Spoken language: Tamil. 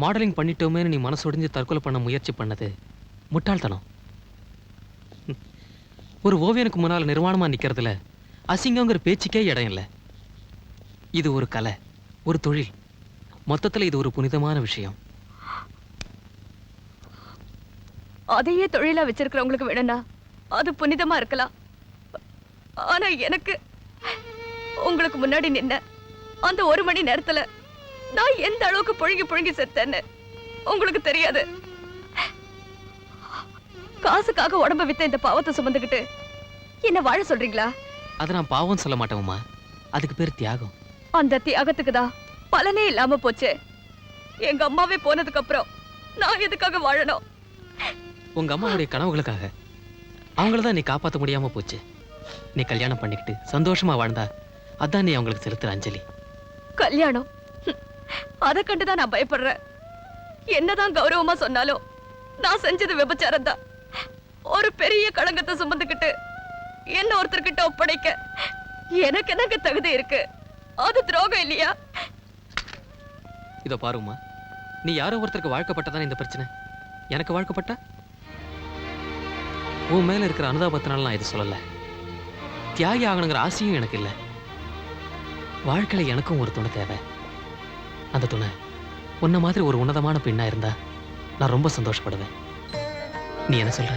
மாடலிங் பண்ணிட்டோமே நீ மனசொடிஞ்சு தற்கொலை பண்ண முயற்சி பண்ணது முட்டாள்தனம். ஒரு ஓவியனுக்கு முன்னால் நிர்வாணமா நிக்கிறதுல அசிங்கங்கிற பேச்சுக்கே இடம் இல்லை. இது ஒரு கலை, ஒரு தொழில். மொத்தத்தில் இது ஒரு புனிதமான விஷயம். அதையே தொழிலா வச்சிருக்கிறவங்களுக்கு வேணும்னா அது புனிதமா இருக்கலாம். ஆனா எனக்கு உங்களுக்கு முன்னாடி நின்ன அந்த 1 மணி நேரத்துல நான் எந்த அளவுக்கு புழுங்கி புழுங்கி செத்தேன்னு உங்களுக்கு தெரியாது. காசுக்காக உடம்ப வித்த இந்த பாவத்தை சுமந்துக்கிட்டு என்ன வாழ சொல்றீங்களா? அதை நான் பாவம் சொல்ல மாட்டேம்மா, அதுக்கு பேர் தியாகம். அந்த தியாகத்துக்கு தான் பலனே இல்லாம போச்சு. எங்க அம்மாவே போனதுக்கு அப்புறம் நான் எதுக்காக வாழணும்? உங்க அம்மாவுடைய கனவுகளுக்காக. அவங்களதான் நீ காப்பாற்ற முடியாம போச்சு. நீ கல்யாணம் பண்ணிக்கிட்டு சந்தோஷமா வாழ்ந்தா அதான் நீ அவங்களுக்கு செலுத்துற அஞ்சலி. கல்யாணம் அதை கண்டுதான் நான் பயப்படுறேன். என்னதான் கௌரவமா சொன்னாலும் நான் செஞ்சது விபச்சாரம் தான். ஒரு பெரிய களங்கத்தை சுமந்துக்கிட்டு என்ன ஒருத்தர்கிட்ட ஒப்படைக்க எனக்கு என்னங்க தகுதி இருக்கு? அது துரோகம் இல்லையா? இத பாருமா, நீ யாரோ ஒருத்தருக்கு வாழ்க்கப்பட்டதானே இந்த பிரச்சனை. எனக்கு வாழ்க்கப்பட்ட உன் மேல இருக்கிற அனுதாபத்தினால நான் இது சொல்லல. தியாகி ஆகணுங்கிற ஆசையும் எனக்கு இல்லை. வாழ்க்கையில எனக்கும் ஒரு துணை தேவை. அந்த துணை உன்ன மாதிரி ஒரு உன்னதமான பெண்ணா இருந்தா நான் ரொம்ப சந்தோஷப்படுவேன். நீ என்ன சொல்ற?